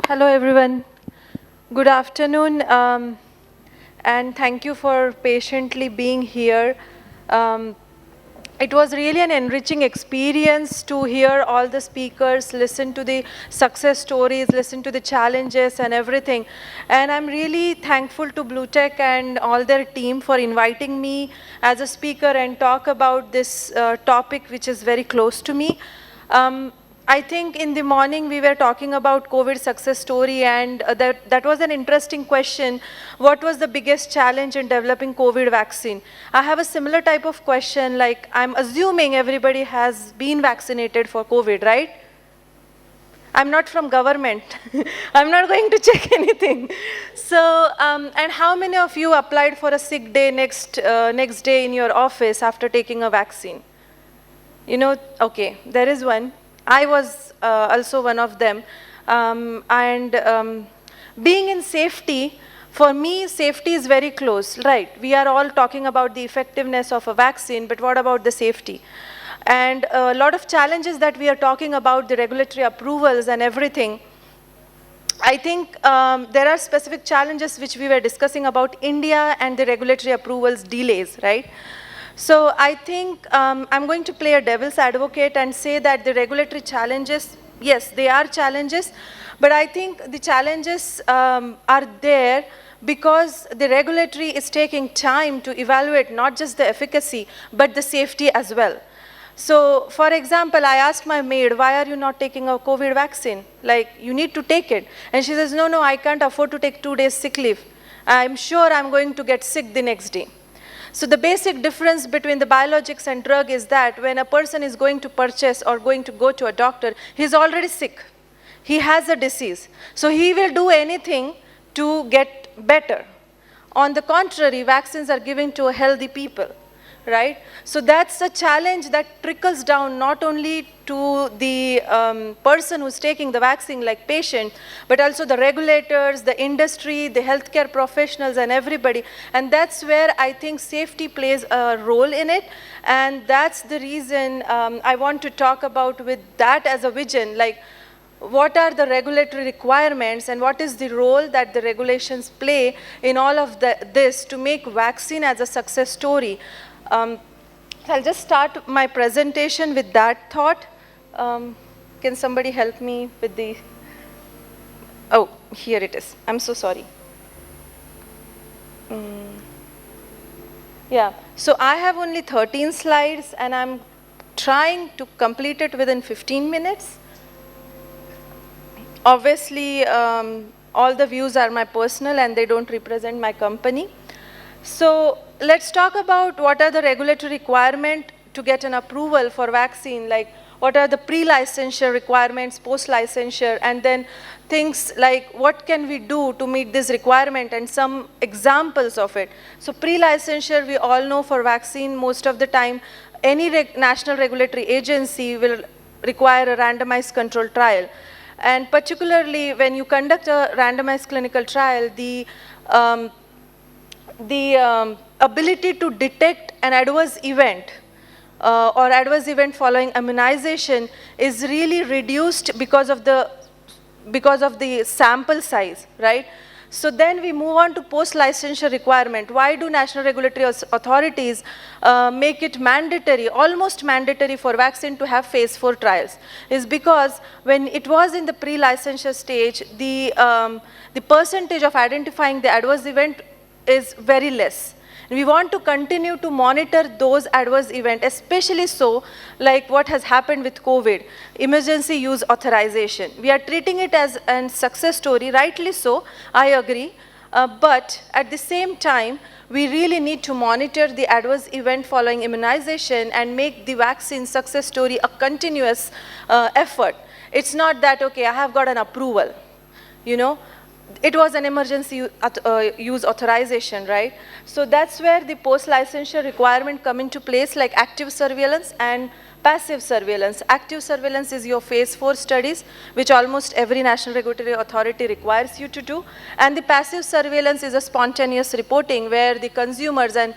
Hello, everyone. Good afternoon, and thank you for patiently being here. It was really an enriching experience to hear all the speakers, listen to the success stories, listen to the challenges and everything. And I'm really thankful to BlueTech and all their team for inviting me as a speaker and talk about this topic which is very close to me. I think in the morning we were talking about COVID success story, and that was an interesting question. What was the biggest challenge in developing COVID vaccine? I have a similar type of question, like I'm assuming everybody has been vaccinated for COVID, right? I'm not from government. I'm not going to check anything. So, and how many of you applied for a sick day next day in your office after taking a vaccine? You know, okay, there is one. I was also one of them. Being in safety, for me, safety is very close, right? We are all talking about the effectiveness of a vaccine, but what about the safety? And a lot of challenges that we are talking about, the regulatory approvals and everything. I think there are specific challenges which we were discussing about India and the regulatory approvals delays, right? So I think I'm going to play a devil's advocate and say that the regulatory challenges, yes, they are challenges, but I think the challenges are there because the regulatory is taking time to evaluate not just the efficacy, but the safety as well. So, for example, I asked my maid, why are you not taking a COVID vaccine? Like, you need to take it. And she says, no, I can't afford to take 2 days sick leave. I'm sure I'm going to get sick the next day. So the basic difference between the biologics and drug is that when a person is going to purchase or going to go to a doctor, he's already sick. He has a disease. So he will do anything to get better. On the contrary, vaccines are given to healthy people, right? So that's a challenge that trickles down not only to the person who's taking the vaccine, like patient, but also the regulators, the industry, the healthcare professionals, and everybody. And that's where I think safety plays a role in it. And that's the reason I want to talk about with that as a vision, like what are the regulatory requirements and what is the role that the regulations play in all of this to make vaccine as a success story. So I'll just start my presentation with that thought. Can somebody help me with the, oh, here it is. I'm so sorry. Yeah, so I have only 13 slides and I'm trying to complete it within 15 minutes. Obviously, all the views are my personal and they don't represent my company. So let's talk about what are the regulatory requirements to get an approval for vaccine, like what are the pre-licensure requirements, post-licensure, and then things like what can we do to meet this requirement and some examples of it. So pre-licensure, we all know for vaccine, most of the time, any national regulatory agency will require a randomized controlled trial. And particularly when you conduct a randomized clinical trial, the ability to detect an adverse event or adverse event following immunization is really reduced because of the sample size, right? So then we move on to post-licensure requirement. Why do national regulatory authorities make it mandatory, almost mandatory for vaccine to have phase 4 trials? Is because when it was in the pre-licensure stage, the percentage of identifying the adverse event is very less. We want to continue to monitor those adverse events, especially so like what has happened with COVID, emergency use authorization. We are treating it as a success story, rightly so, I agree, but at the same time, we really need to monitor the adverse event following immunization and make the vaccine success story a continuous effort. It's not that, okay, I have got an approval, you know, it was an emergency use authorization, right? So that's where the post-licensure requirement come into place, like active surveillance and passive surveillance. Active surveillance is your phase 4 studies, which almost every national regulatory authority requires you to do. And the passive surveillance is a spontaneous reporting where the consumers and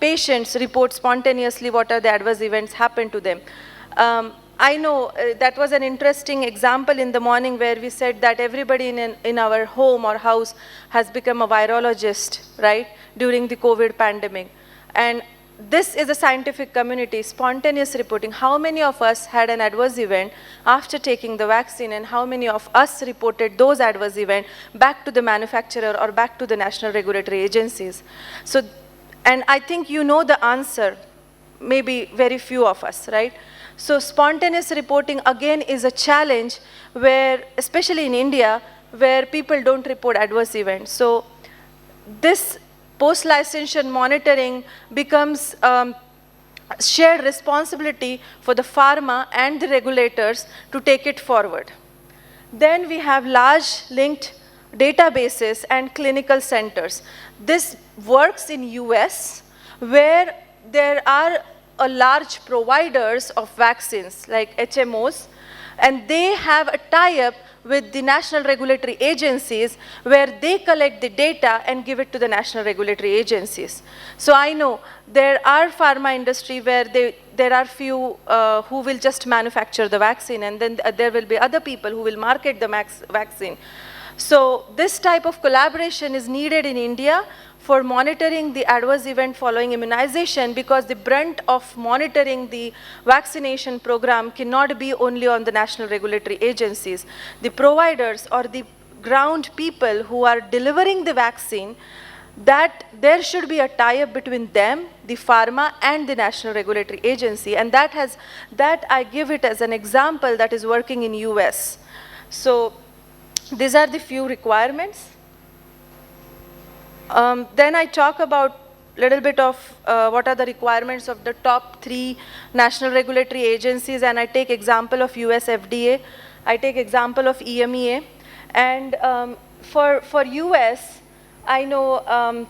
patients report spontaneously what are the adverse events happen to them. I know that was an interesting example in the morning where we said that everybody in our home or house has become a virologist, right, during the COVID pandemic. And this is a scientific community, spontaneous reporting. How many of us had an adverse event after taking the vaccine, and how many of us reported those adverse events back to the manufacturer or back to the national regulatory agencies? So, and I think you know the answer, maybe very few of us, right? So spontaneous reporting again is a challenge where, especially in India, where people don't report adverse events. So this post-licensure monitoring becomes shared responsibility for the pharma and the regulators to take it forward. Then we have large linked databases and clinical centers. This works in US, where there are a large providers of vaccines like HMOs, and they have a tie-up with the national regulatory agencies where they collect the data and give it to the national regulatory agencies. So I know there are pharma industry where there are few who will just manufacture the vaccine, and then there will be other people who will market the vaccine. So this type of collaboration is needed in India for monitoring the adverse event following immunization, because the brunt of monitoring the vaccination program cannot be only on the national regulatory agencies. The providers or the ground people who are delivering the vaccine, that there should be a tie-up between them, the pharma, and the national regulatory agency. And that I give it as an example that is working in US. So these are the few requirements. Then I talk about a little bit of what are the requirements of the top 3 national regulatory agencies, and I take example of US FDA, I take example of EMEA, and for US, I know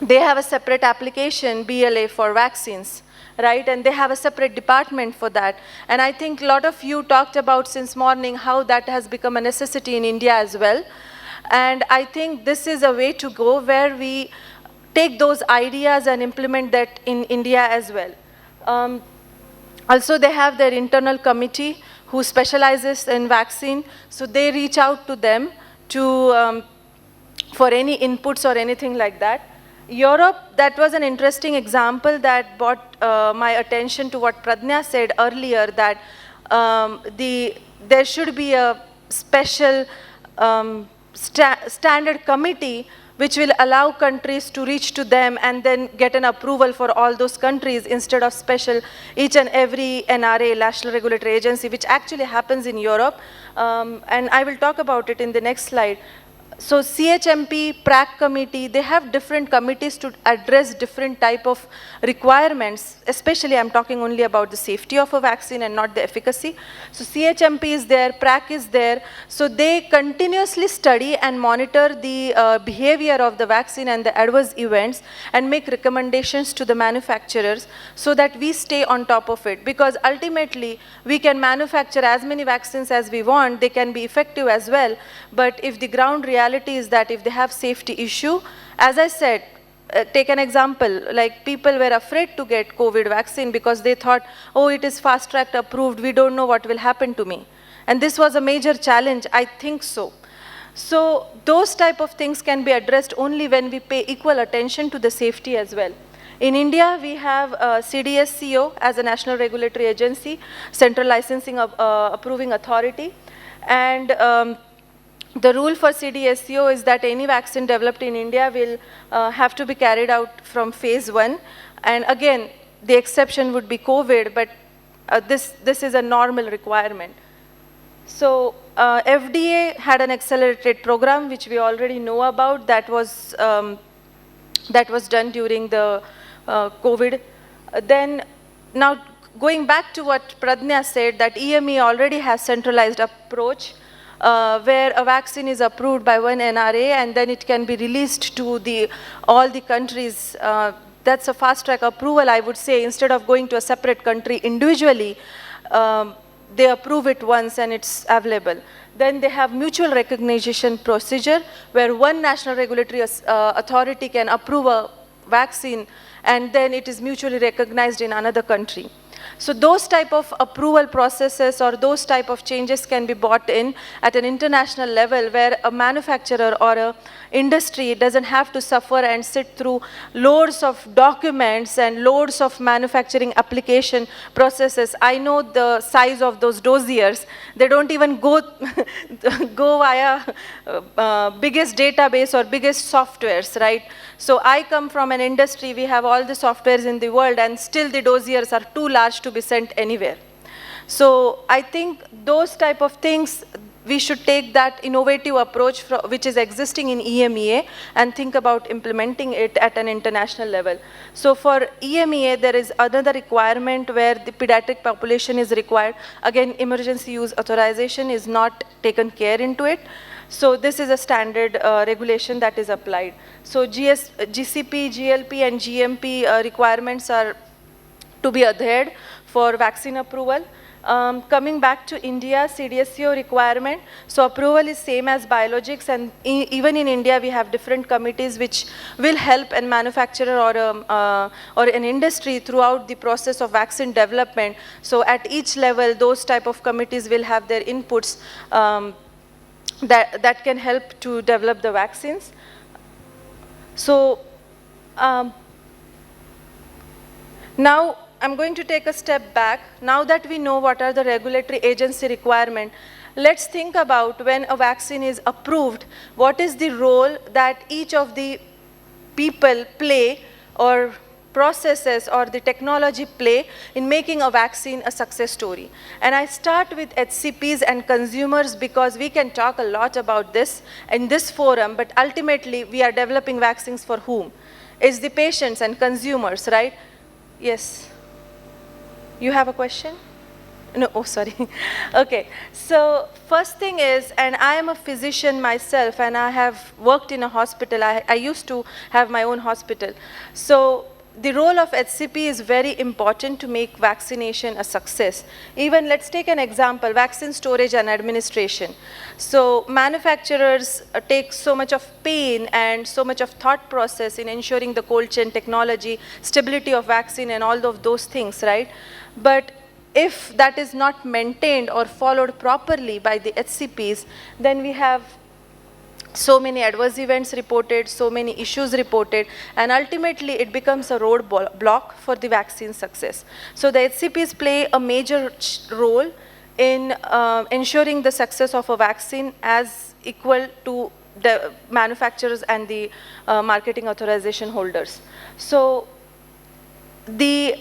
they have a separate application, BLA, for vaccines, right, and they have a separate department for that. And I think a lot of you talked about since morning how that has become a necessity in India as well. And I think this is a way to go where we take those ideas and implement that in India as well. Also, they have their internal committee who specializes in vaccine, so they reach out to them to, for any inputs or anything like that. Europe, that was an interesting example that brought my attention to what Pradnya said earlier, that there should be a special standard committee which will allow countries to reach to them and then get an approval for all those countries instead of special each and every NRA, National Regulatory Agency, which actually happens in Europe. And I will talk about it in the next slide. So CHMP, PRAC committee, they have different committees to address different type of requirements, especially I'm talking only about the safety of a vaccine and not the efficacy. So CHMP is there, PRAC is there, so they continuously study and monitor the behavior of the vaccine and the adverse events and make recommendations to the manufacturers so that we stay on top of it, because ultimately we can manufacture as many vaccines as we want, they can be effective as well, but if the ground reality is that if they have safety issue, as I said, take an example, like people were afraid to get COVID vaccine because they thought, oh, it is fast-tracked approved, we don't know what will happen to me. And this was a major challenge, I think so. So those type of things can be addressed only when we pay equal attention to the safety as well. In India, we have CDSCO as a national regulatory agency, Central Licensing Approving Authority, and the rule for CDSCO is that any vaccine developed in India will have to be carried out from phase 1. And again, the exception would be COVID, but this is a normal requirement. So FDA had an accelerated program, which we already know about, that was done during the COVID. Then now going back to what Pradnya said, that EME already has centralized approach, where a vaccine is approved by one NRA and then it can be released to all the countries. That's a fast-track approval, I would say. Instead of going to a separate country individually, they approve it once and it's available. Then they have mutual recognition procedure, where one national regulatory authority can approve a vaccine and then it is mutually recognized in another country. So those type of approval processes or those type of changes can be brought in at an international level where a manufacturer or a industry doesn't have to suffer and sit through loads of documents and loads of manufacturing application processes. I know the size of those dossiers. They don't even go, go via biggest database or biggest softwares, right? So I come from an industry, we have all the softwares in the world and still the dossiers are too large to be sent anywhere. So I think those type of things, we should take that innovative approach which is existing in EMEA and think about implementing it at an international level. So for EMEA, there is another requirement where the pediatric population is required. Again, emergency use authorization is not taken care into it. So this is a standard regulation that is applied. So GCP, GLP and GMP requirements are to be adhered for vaccine approval. Coming back to India, CDSCO requirement, so approval is same as biologics, and even in India we have different committees which will help a manufacturer or an industry throughout the process of vaccine development. So at each level, those type of committees will have their inputs that can help to develop the vaccines. So now I'm going to take a step back. Now that we know what are the regulatory agency requirements, let's think about when a vaccine is approved, what is the role that each of the people play or processes or the technology play in making a vaccine a success story. And I start with HCPs and consumers because we can talk a lot about this in this forum, but ultimately we are developing vaccines for whom? It's the patients and consumers, right? Yes. You have a question? No, oh, sorry. Okay, so first thing is, and I am a physician myself and I have worked in a hospital. I used to have my own hospital. So the role of HCP is very important to make vaccination a success. Even let's take an example, vaccine storage and administration. So manufacturers take so much of pain and so much of thought process in ensuring the cold chain technology, stability of vaccine and all of those things, right? But if that is not maintained or followed properly by the HCPs, then we have so many adverse events reported, so many issues reported, and ultimately it becomes a roadblock for the vaccine success. So the HCPs play a major role in ensuring the success of a vaccine as equal to the manufacturers and the marketing authorization holders. So the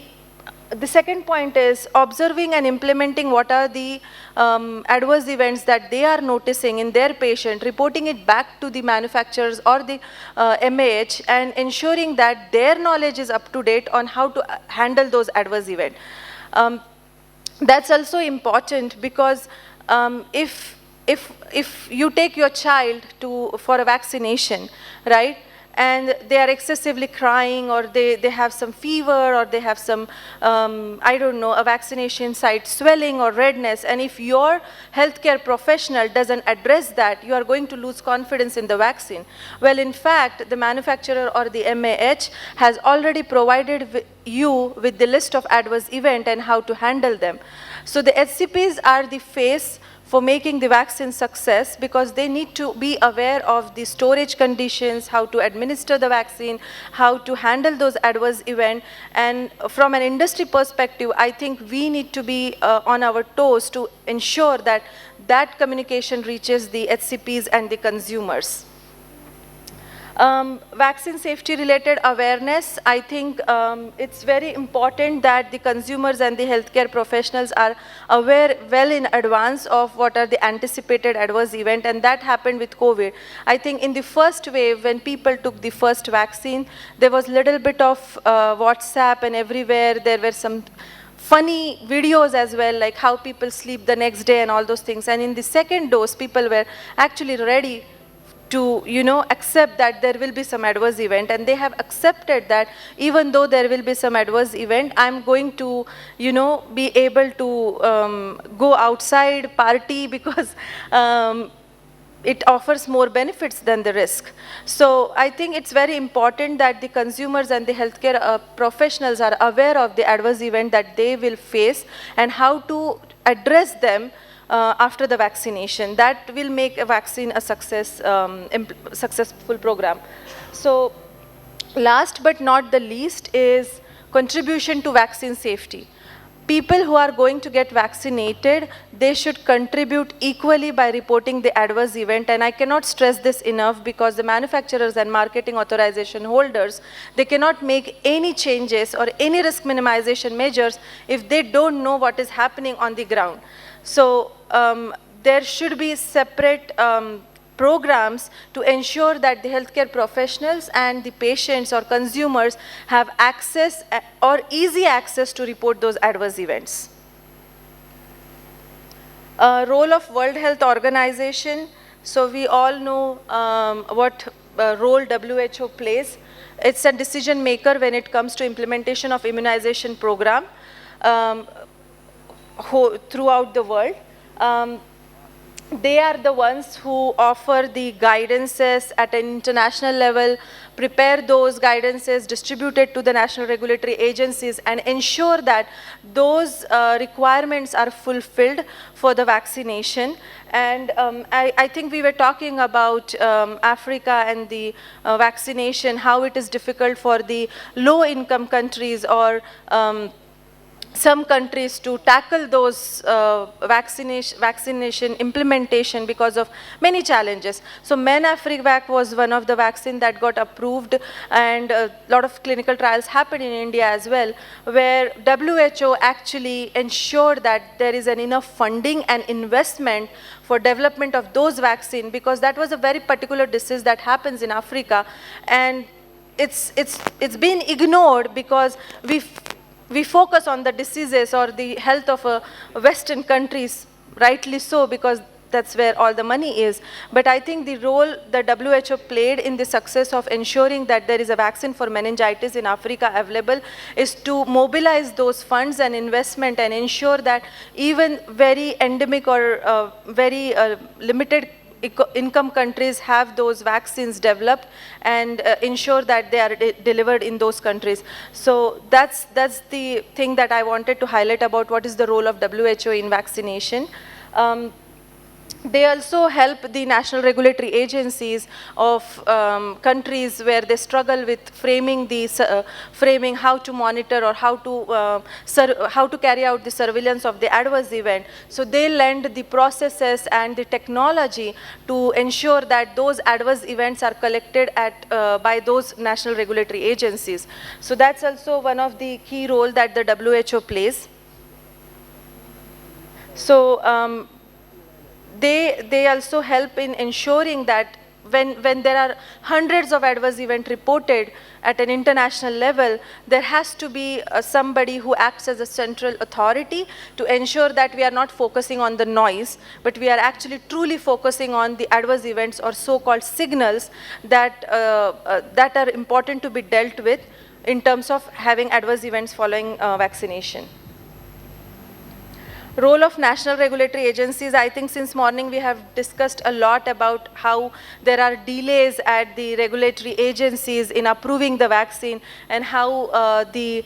second point is observing and implementing what are the adverse events that they are noticing in their patient, reporting it back to the manufacturers or the MAH, and ensuring that their knowledge is up to date on how to handle those adverse events. That's also important because if you take your child for a vaccination, right, and they are excessively crying or they have some fever or they have some, I don't know, a vaccination site swelling or redness, and if your healthcare professional doesn't address that, you are going to lose confidence in the vaccine. Well, in fact, the manufacturer or the MAH has already provided you with the list of adverse events and how to handle them. So the HCPs are the face for making the vaccine success because they need to be aware of the storage conditions, how to administer the vaccine, how to handle those adverse events. And from an industry perspective, I think we need to be on our toes to ensure that that communication reaches the HCPs and the consumers. Vaccine safety related awareness, I think it's very important that the consumers and the healthcare professionals are aware well in advance of what are the anticipated adverse events, and that happened with COVID. I think in the first wave, when people took the first vaccine, there was little bit of WhatsApp and everywhere there were some funny videos as well, like how people sleep the next day and all those things. And in the second dose, people were actually ready to, accept that there will be some adverse event, and they have accepted that even though there will be some adverse event, I'm going to, be able to go outside, party, because it offers more benefits than the risk. So I think it's very important that the consumers and the healthcare professionals are aware of the adverse event that they will face and how to address them after the vaccination. That will make a vaccine a successful program. So last but not the least is contribution to vaccine safety. People who are going to get vaccinated, they should contribute equally by reporting the adverse event. And I cannot stress this enough, because the manufacturers and marketing authorization holders, they cannot make any changes or any risk minimization measures if they don't know what is happening on the ground. So there should be separate programs to ensure that the healthcare professionals and the patients or consumers have access or easy access to report those adverse events. Role of World Health Organization. So we all know what role WHO plays. It's a decision maker when it comes to implementation of immunization program throughout the world. They are the ones who offer the guidances at an international level, prepare those guidances, distribute it to the national regulatory agencies, and ensure that those requirements are fulfilled for the vaccination. And I think we were talking about Africa and the vaccination, how it is difficult for the low-income countries or some countries to tackle those vaccination implementation because of many challenges. So Men-Afrivac was one of the vaccines that got approved, and a lot of clinical trials happened in India as well, where WHO actually ensured that there is enough funding and investment for development of those vaccines, because that was a very particular disease that happens in Africa, and it's been ignored because we focus on the diseases or the health of Western countries, rightly so, because that's where all the money is. But I think the role that WHO played in the success of ensuring that there is a vaccine for meningitis in Africa available is to mobilize those funds and investment and ensure that even very endemic or very limited income countries have those vaccines developed and ensure that they are delivered in those countries. So that's the thing that I wanted to highlight about what is the role of WHO in vaccination. They also help the national regulatory agencies of countries where they struggle with framing how to monitor or how to carry out the surveillance of the adverse event. So they lend the processes and the technology to ensure that those adverse events are collected by those national regulatory agencies. So that's also one of the key roles that the WHO plays. So they also help in ensuring that when there are hundreds of adverse events reported at an international level, there has to be somebody who acts as a central authority to ensure that we are not focusing on the noise, but we are actually truly focusing on the adverse events or so-called signals that are important to be dealt with in terms of having adverse events following vaccination. Role of national regulatory agencies. I think since morning we have discussed a lot about how there are delays at the regulatory agencies in approving the vaccine and how the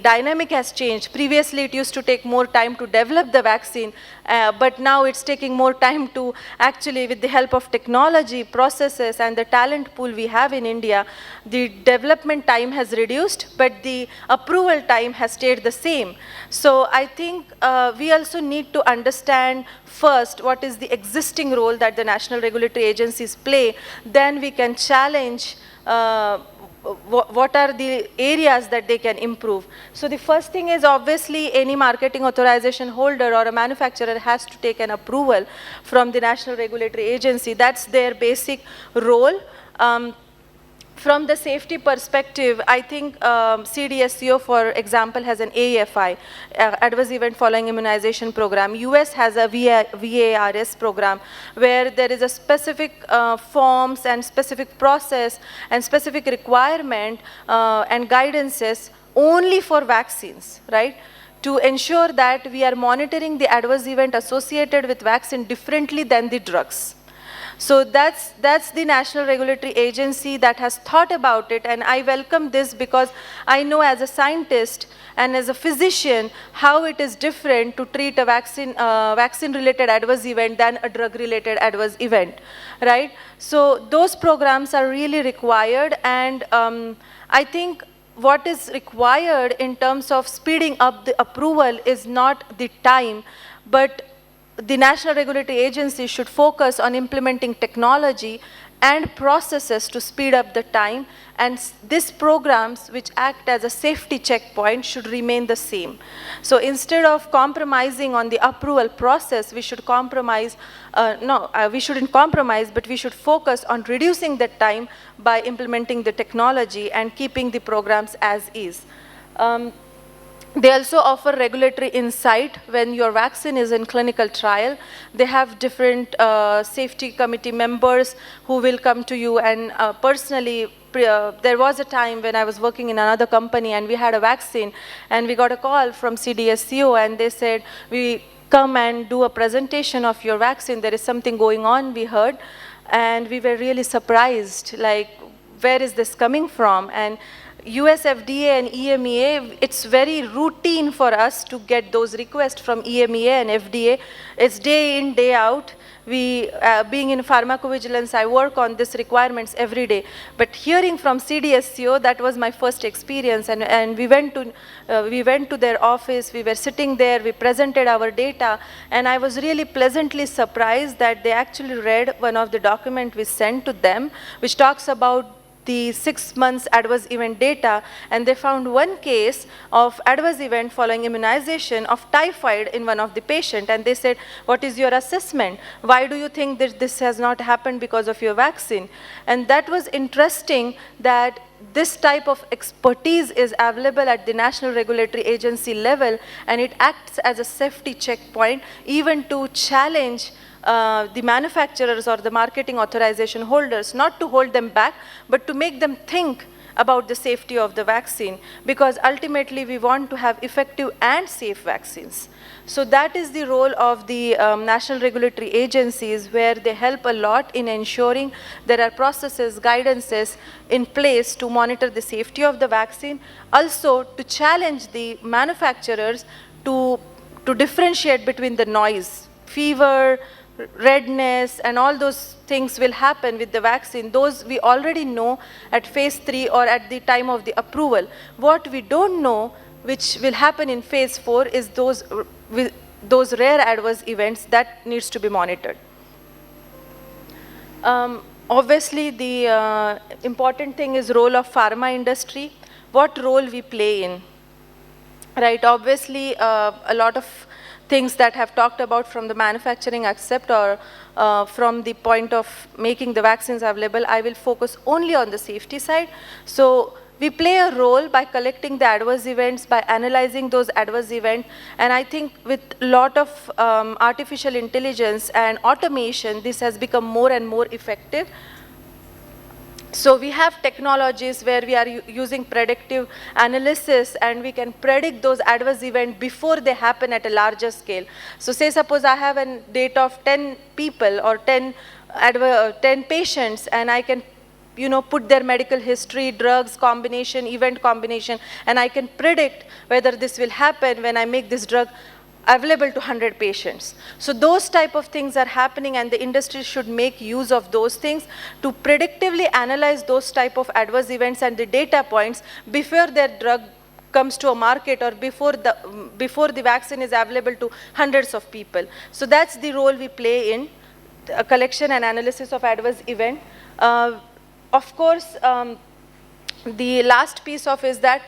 dynamic has changed. Previously it used to take more time to develop the vaccine, but now it's taking more time to actually, with the help of technology, processes and the talent pool we have in India, the development time has reduced, but the approval time has stayed the same. So I think we also need to understand first what is the existing role that the national regulatory agencies play. Then we can challenge what are the areas that they can improve. So the first thing is, obviously any marketing authorization holder or a manufacturer has to take an approval from the national regulatory agency. That's their basic role. From the safety perspective, I think CDSCO, for example, has an AEFI, Adverse Event Following Immunization Program. US has a VARS program where there is a specific forms and specific process and specific requirement and guidances only for vaccines, right? To ensure that we are monitoring the adverse event associated with vaccine differently than the drugs. So that's the national regulatory agency that has thought about it, and I welcome this because I know as a scientist and as a physician how it is different to treat a vaccine-related adverse event than a drug-related adverse event, right? So those programs are really required, and I think what is required in terms of speeding up the approval is not the time, but the national regulatory agency should focus on implementing technology and processes to speed up the time, and these programs which act as a safety checkpoint should remain the same. So instead of compromising on the approval process, we should compromise, we shouldn't compromise, but we should focus on reducing the time by implementing the technology and keeping the programs as is. They also offer regulatory insight when your vaccine is in clinical trial. They have different safety committee members who will come to you, and personally, there was a time when I was working in another company and we had a vaccine and we got a call from CDSCO and they said, we come and do a presentation of your vaccine, there is something going on, we heard, and we were really surprised, like, where is this coming from? And US FDA and EMEA, it's very routine for us to get those requests from EMEA and FDA. It's day in, day out. We, being in pharmacovigilance, I work on these requirements every day. But hearing from CDSCO, that was my first experience. And we went to their office, we were sitting there, we presented our data, and I was really pleasantly surprised that they actually read one of the documents we sent to them, which talks about the 6 months adverse event data, and they found one case of adverse event following immunization of typhoid in one of the patient, and they said, what is your assessment? Why do you think that this has not happened because of your vaccine? And that was interesting that this type of expertise is available at the national regulatory agency level, and it acts as a safety checkpoint even to challenge the manufacturers or the marketing authorization holders, not to hold them back, but to make them think about the safety of the vaccine, because ultimately we want to have effective and safe vaccines. So that is the role of the national regulatory agencies, where they help a lot in ensuring there are processes, guidances in place to monitor the safety of the vaccine, also to challenge the manufacturers to differentiate between the noise, fever, redness, and all those things will happen with the vaccine. Those we already know at phase 3 or at the time of the approval. What we don't know, which will happen in phase 4, is those rare adverse events that needs to be monitored. Obviously, the important thing is role of pharma industry, what role we play in, right? Obviously, a lot of things that have talked about from the manufacturing accept or from the point of making the vaccines available, I will focus only on the safety side. So we play a role by collecting the adverse events, by analyzing those adverse events, and I think with a lot of artificial intelligence and automation, this has become more and more effective. So we have technologies where we are using predictive analysis, and we can predict those adverse events before they happen at a larger scale. So say suppose I have a data of 10 people or 10 patients, and I can put their medical history, drugs combination, event combination, and I can predict whether this will happen when I make this drug available to 100 patients. So those type of things are happening, and the industry should make use of those things to predictively analyze those type of adverse events and the data points before their drug comes to a market or before the vaccine is available to hundreds of people. So that's the role we play in collection and analysis of adverse event. Of course, the last piece of is that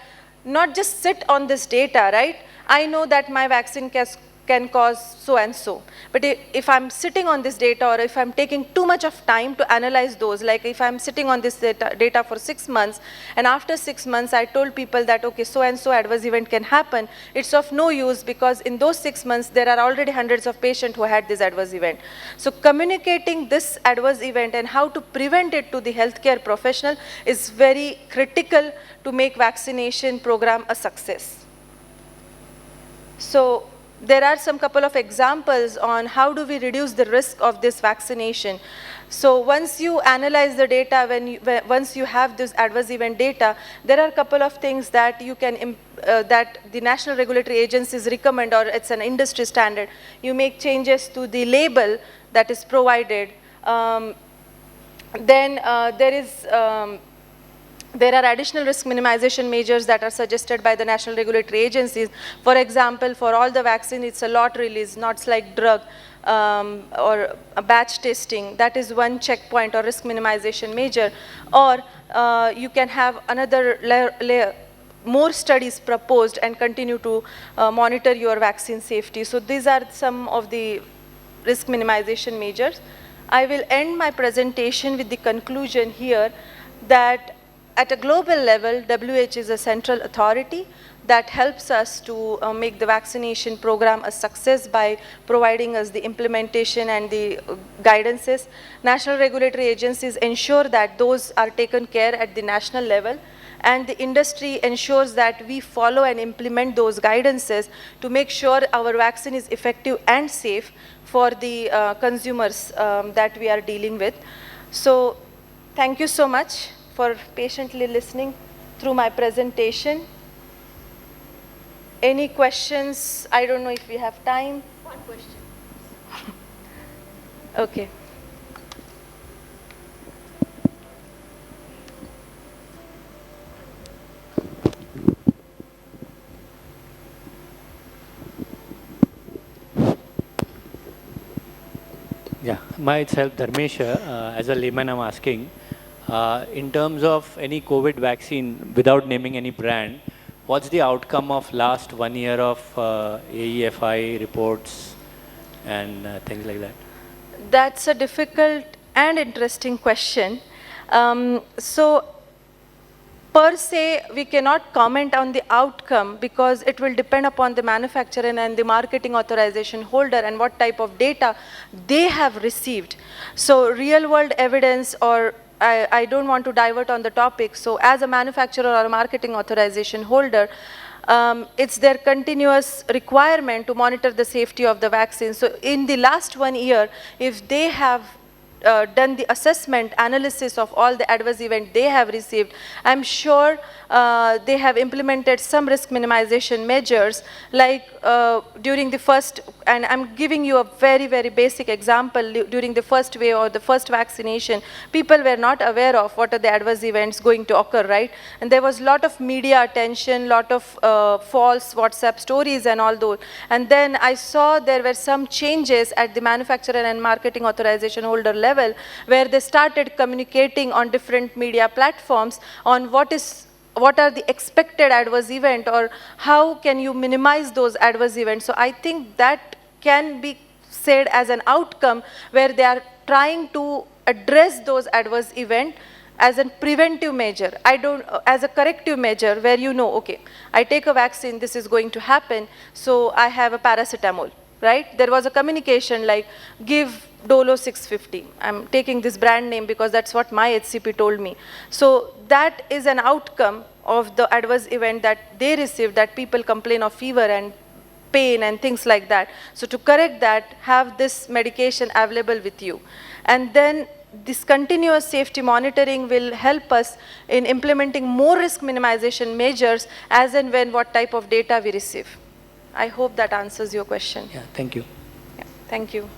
not just sit on this data, right? I know that my vaccine can cause so and so, but if I'm sitting on this data, or if I'm taking too much of time to analyze those, like if I'm sitting on this data for 6 months, and after 6 months I told people that, okay, so and so adverse event can happen, it's of no use, because in those 6 months there are already hundreds of patients who had this adverse event. So communicating this adverse event and how to prevent it to the healthcare professional is very critical to make vaccination program a success. So there are some couple of examples on how do we reduce the risk of this vaccination. So once you analyze the data, once you have this adverse event data, there are a couple of things that you can that the national regulatory agencies recommend, or it's an industry standard. You make changes to the label that is provided. There are additional risk minimization measures that are suggested by the national regulatory agencies. For example, for all the vaccine, it's a lot release, not like drug or a batch testing. That is one checkpoint or risk minimization measure. Or you can have another layer, more studies proposed and continue to monitor your vaccine safety. So these are some of the risk minimization measures. I will end my presentation with the conclusion here that at a global level, WHO is a central authority that helps us to make the vaccination program a success by providing us the implementation and the guidances. National regulatory agencies ensure that those are taken care at the national level, and the industry ensures that we follow and implement those guidances to make sure our vaccine is effective and safe for the consumers that we are dealing with. So thank you so much for patiently listening through my presentation. Any questions? I don't know if we have time. One question. Okay. Yeah, myself, Dharmesh, as a layman, I'm asking, in terms of any COVID vaccine, without naming any brand, what's the outcome of last 1 year of AEFI reports and things like that? That's a difficult and interesting question. So, per se, we cannot comment on the outcome because it will depend upon the manufacturer and the marketing authorization holder and what type of data they have received. So, real world evidence, or I don't want to divert on the topic. So, as a manufacturer or a marketing authorization holder, it's their continuous requirement to monitor the safety of the vaccine. So in the last 1 year, if they have done the assessment, analysis of all the adverse events they have received, I'm sure they have implemented some risk minimization measures, like during the first, and I'm giving you a very, very basic example, during the first wave or the first vaccination, people were not aware of what are the adverse events going to occur, right? And there was a lot of media attention, lot of false WhatsApp stories and all those. And then I saw there were some changes at the manufacturer and marketing authorization holder level, where they started communicating on different media platforms on what are the expected adverse event, or how can you minimize those adverse events. So I think that can be said as an outcome where they are trying to address those adverse events as a preventive measure. As a corrective measure where you know, okay, I take a vaccine, this is going to happen, so I have a paracetamol, right? There was a communication like, give Dolo 650. I'm taking this brand name because that's what my HCP told me. So that is an outcome of the adverse event that they received, that people complain of fever and pain and things like that. So to correct that, have this medication available with you. And then this continuous safety monitoring will help us in implementing more risk minimization measures as and when what type of data we receive. I hope that answers your question. Yeah, thank you. Yeah, thank you.